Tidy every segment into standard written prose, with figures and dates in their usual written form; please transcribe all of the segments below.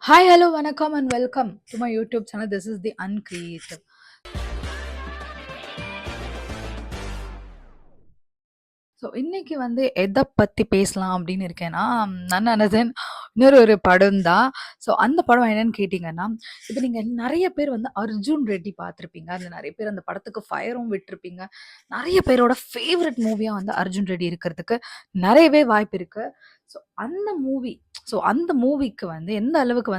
Hi, hello, vanakkam and welcome to my YouTube channel. This is the Uncreative. So இன்னைக்கு எத பத்தி பேசலாம் அப்படின்னு இருக்கேன்னா, நன் அனதன் இன்னொரு ஒரு படம் தான். ஸோ அந்த படம் என்னன்னு கேட்டீங்கன்னா, இப்ப நீங்க நெறைய பேர் அர்ஜுன் ரெட்டி பார்த்திருப்பீங்க. அதுல நெறைய பேர் அந்த படத்துக்கு ஃபயரும் விட்டுருப்பீங்க. நெறைய பேரோட ஃபேவரைட் மூவியா அர்ஜுன் ரெட்டி இருக்கிறதுக்கு நெறையவே வாய்ப்பு இருக்கு. ஸோ அந்த மூவி அந்த மூவிக்கு எந்த அளவுக்கு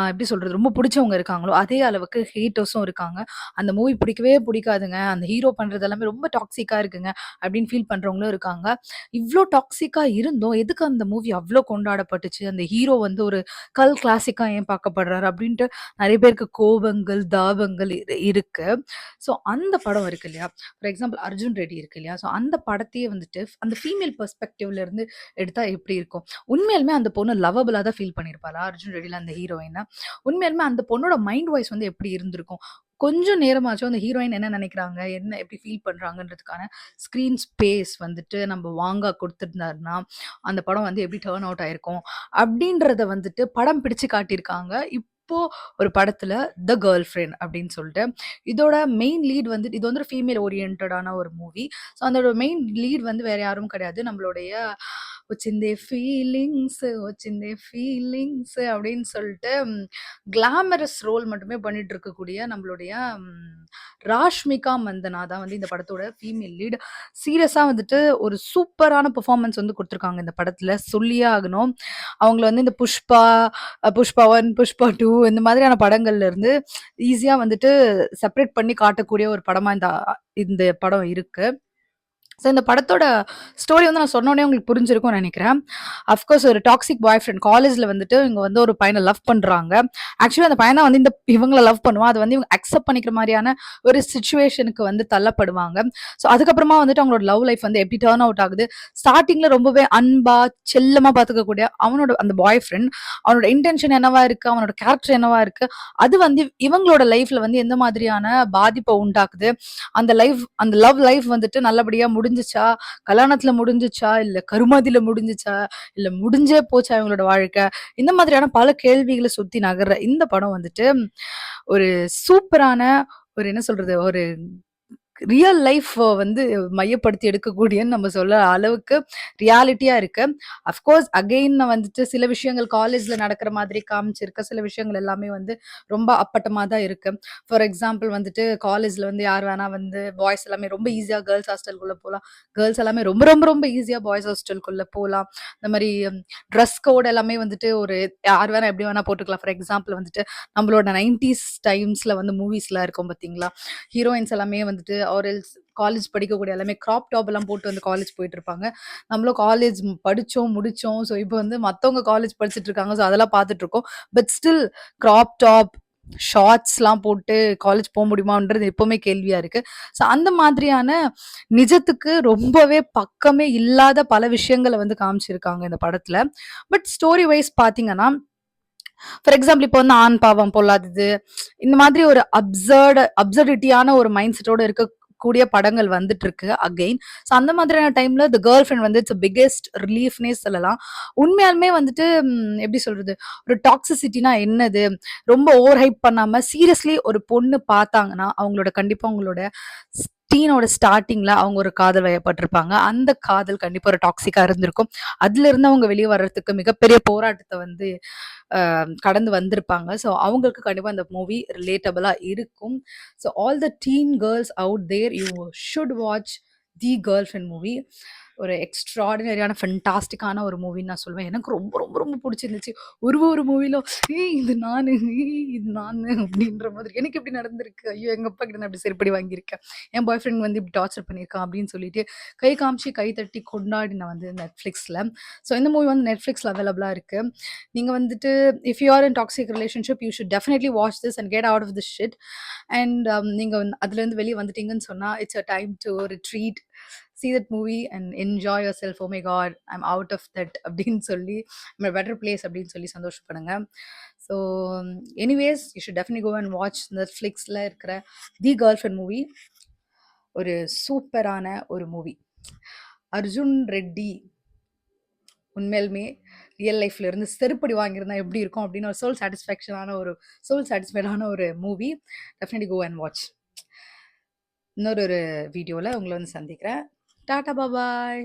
எப்படி சொல்றது? ரொம்ப புடிச்சவங்க இருக்காங்களோ, அதே அளவுக்கு ஹேட்டர்ஸும் இருக்காங்க. அந்த மூவி பிடிக்கவே பிடிக்காதுங்க. அந்த ஹீரோ பண்றது எல்லாமே ரொம்ப டாக்ஸிக்கா இருக்குங்க. அப்படின்னு ஃபீல் பண்றவங்களும் இருக்காங்க. இவ்ளோ டாக்ஸிக்கா இருந்தும், எதுக்கு அந்த மூவி அவ்ளோ கொண்டாடப்பட்டுச்சு? அந்த ஹீரோ ஒரு கல் கிளாசிக்கா ஏன் பார்க்கப்படுறாரு? அப்படின்ட்டு நெறைய பேருக்கு கோபங்கள், தாபங்கள் இருக்கு. ஸோ அந்த படம் இருக்கு இல்லையா? ஃபார் எக்ஸாம்பிள் அர்ஜுன் ரெட்டி இருக்கு இல்லையா? ஸோ அந்த படத்தையே அந்த ஃபீமேல் பெர்ஸ்பெக்டிவ்ல இருந்து எடுத்தா எப்படி இருக்கும்? உண்மையாலுமே அந்த பொண்ணு லவ்வபிளா தான் ஃபீல் பண்ணியிருப்பாளா? அர்ஜுன் ரெட்டில அந்த ஹீரோயின. உண்மையாலுமே அந்த பொண்ணோட மைண்ட் வாய்ஸ் எப்படி இருந்திருக்கும்? கொஞ்சம் நேரமாச்சும் அந்த ஹீரோயின் என்ன நினைக்கிறாங்க? என்ன எப்படி ஃபீல் பண்றாங்கன்றதுக்கான ஸ்க்ரீன் ஸ்பேஸ் நம்ம வாங்கா குடுத்திருந்தாருன்னா, அந்த படம் எப்படி டர்ன் அவுட் ஆயிருக்கும்? அப்படின்றத படம் பிடிச்சு காட்டியிருக்காங்க. இப்போ ஒரு படத்துல "த கேர்ள் ஃபிரெண்ட்" அப்படின்னு சொல்லிட்டு. இதோட மெயின் லீட் இது ஒரு ஃபீமேல் ஓரியன்டடான ஒரு மூவி. ஸோ அதோட மெயின் லீட் வேற யாரும் கிடையாது. நம்மளுடைய "ஒச்சிந்தே ஃபீலிங்ஸ் ஒச்சிந்தே ஃபீலிங்ஸ்" அப்படின்னு சொல்லிட்டு கிளாமரஸ் ரோல் மட்டுமே பண்ணிட்டு இருக்கக்கூடிய நம்மளுடைய ராஷ்மிகா மந்தனா தான் இந்த படத்தோட ஃபீமேல் லீட். சீரியஸா ஒரு சூப்பரான பெர்ஃபார்மன்ஸ் குடுத்துருக்காங்க இந்த படத்துல. சொல்லியே ஆகணும். அவங்கள இந்த புஷ்பா, புஷ்பா 1, புஷ்பா 2 இந்த மாதிரியான படங்கள்ல இருந்து ஈஸியா செப்பரேட் பண்ணி காட்டக்கூடிய ஒரு படமா இந்த இந்த படம் இருக்கு. ஸோ இந்த படத்தோட ஸ்டோரி நான் சொன்னோனே உங்களுக்கு புரிஞ்சிருக்கும்னு நெனைக்கிறேன். அஃப்கோர்ஸ் ஒரு டாக்ஸிக் பாய் ஃப்ரெண்ட் காலேஜ்ல இவங்க ஒரு பையன லவ் பண்றாங்க. ஆக்சுவலி அந்த பையன் தான் இந்த இவங்கள லவ் பண்ணுவான். அது இவங்க அக்செப்ட் பண்ணிக்கிற மாரியான ஒரு சிச்சுவேஷனுக்கு தள்ளப்படுவாங்க. ஸோ அதுக்கப்புறமா அவங்களோட லவ் லைஃப் எப்படி டர்ன் அவுட் ஆகுது. ஸ்டார்ட்டிங்ல ரொம்பவே அன்பா, செல்லமா பார்த்துக்கக்கூடிய அவனோட அந்த பாய் ஃப்ரெண்ட் அவனோட இன்டென்ஷன் என்னவா இருக்கு, அவனோட கேரக்டர் என்னவா இருக்கு, அது இவங்களோட லைஃப்ல எந்த மாதிரியான பாதிப்ப உண்டாக்குது. அந்த லவ் லைஃப் நல்லபடியா முடிஞ்சுச்சா? கல்யாணத்துல முடிஞ்சுச்சா? இல்ல கருமாதில முடிஞ்சுச்சா? இல்ல முடிஞ்சே போச்சா இவங்களோட வாழ்க்கை? இந்த மாதிரியான பல கேள்விகள சுத்தி நகர்ற இந்த படம் ஒரு சூப்பரான ஒரு என்ன சொல்றது? ஒரு ரியல் லைஃப் மையப்படுத்தி எடுக்கக்கூடியன்னு நம்ம சொல்ல அளவுக்கு ரியாலிட்டியா இருக்கு. அஃப்கோர்ஸ் அகெயின் நான் சில விஷயங்கள் காலேஜ்ல நடக்கிற மாதிரி காமிச்சிருக்க சில விஷயங்கள் எல்லாமே ரொம்ப அப்பட்டமா தான் இருக்கு. ஃபார் எக்ஸாம்பிள் காலேஜ்ல யார் வேணா பாய்ஸ் எல்லாமே ரொம்ப ஈஸியா கேர்ள்ஸ் ஹாஸ்டலுக்குள்ள போலாம். கேர்ள்ஸ் எல்லாமே ரொம்ப ரொம்ப ரொம்ப ஈஸியா பாய்ஸ் ஹாஸ்டலுக்குள்ள போலாம். இந்த மாரி ட்ரெஸ் கோட் எல்லாமே ஒரு யார் வேணா எப்படி வேணா போட்டுக்கலாம். ஃபார் எக்ஸாம்பிள் நம்மளோட 90ஸ் டைம்ஸ்ல மூவிஸ்லாம் இருக்கும் பார்த்தீங்களா? ஹீரோயின்ஸ் எல்லாமே ஆர் எல்ஸ் காலேஜ் படிக்கக்கூடிய எல்லாமே கிராப் டாப் எல்லாம் போட்டு காலேஜ் போயிட்டு இருப்பாங்க. நம்மளும் காலேஜ் படிச்சோம், முடிச்சோம். ஸோ இப்போ மத்தவங்க காலேஜ் படிச்சுட்டு இருக்காங்க. ஸோ அதெல்லாம் பார்த்துட்டு இருக்கோம். பட் ஸ்டில் கிராப் டாப், ஷார்ட்ஸ்லாம் போட்டு காலேஜ் போ முடியுமான்றது எப்பவுமே கேள்வியா இருக்கு. ஸோ அந்த மாதிரியான நிஜத்துக்கு ரொம்பவே பக்கமே இல்லாத பல விஷயங்கள காமிச்சிருக்காங்க இந்த படத்துல. பட் ஸ்டோரி வைஸ் பார்த்தீங்கன்னா, ஃபார் எக்ஸாம்பிள் இப்போ ஆண் பாவம் பொல்லாதது இந்த மாதிரி ஒரு அப்சர்டிட்டியான ஒரு மைண்ட் செட்டோட இருக்கக்கூடிய படங்கள் வந்துட்டு இருக்கு அகைன். ஸோ அந்த மாதிரியான டைம்ல the girlfriend it's biggest ரிலீஃப்னே சொல்லலாம். உண்மையாலுமே எப்படி சொல்றது? ஒரு டாக்ஸிசிட்டினா என்னது? ரொம்ப ஓவர் ஹைப் பண்ணாம சீரியஸ்லி ஒரு பொண்ணு பார்த்தாங்கன்னா, கண்டிப்பா அவங்களோட டீனோட ஸ்டார்ட்டிங்ல அவங்க ஒரு காதல் வயப்பட்டிருப்பாங்க. அந்த காதல் கண்டிப்பா ஒரு டாக்ஸிக்கா இருந்திருக்கும். அதுல இருந்து அவங்க வெளிய வர்றதுக்கு மிகப்பெரிய போராட்டத்த கடந்து வந்திருப்பாங்க. ஸோ அவங்களுக்கு கண்டிப்பா இந்த மூவி ரிலேட்டபிளா இருக்கும். So all the teen girls out there you should watch the girlfriend movie. ஒரு எக்ஸ்ட்ராடினரியான ஃபென்டாஸ்டிக்கான ஒரு மூவின்னு நான் சொல்லுவேன். எனக்கு ரொம்ப ரொம்ப ரொம்ப பிடிச்சிருந்துச்சு. ஒரு மூவில இது நானு, இது நானு அப்படின்ற மாதிரி எனக்கு இப்படி நடந்திருக்கு. ஐயோ! எங்க அப்பா கிட்ட நான் இப்படி செருப்படி வாங்கியிருக்கேன். என் பாய் ஃப்ரெண்ட் இப்படி டார்ச்சர் பண்ணியிருக்கான் அப்படின்னு சொல்லிட்டு கை காமிச்சு கை தட்டி கொண்டாடின Netflixல. ஸோ இந்த மூவி Netflixல அவைலபிளா இருக்கு. நீங்க if you are in toxic relationship you should definitely watch this and get out of this shit. And நீங்க அதுலேருந்து வெளியே வந்துட்டீங்கன்னு சொன்னா it's a time to retreat, see that movie and enjoy yourself. Oh my god, I'm out of that அப்படின்னு சொல்லி I'm a better place அப்படின்னு சொல்லி சந்தோஷப்படுங்க. So anyways you should definitely go and watch நெட்ஃப்ளிக்ஸில் இருக்கிற தி கேர்ள் ஃப்ரெண்ட் மூவி. ஒரு சூப்பரான ஒரு மூவி. அர்ஜுன் ரெட்டி உண்மையிலுமே ரியல் லைஃப்ல இருந்து செருப்படி வாங்கியிருந்தா எப்படி இருக்கும் அப்படின்னு ஒரு சோல் சாட்டிஸ்ஃபைடான ஒரு movie. Definitely go and watch. இன்னொரு வீடியோல உங்கள வந்து சந்திக்கிறேன். டாடா பாபாய்.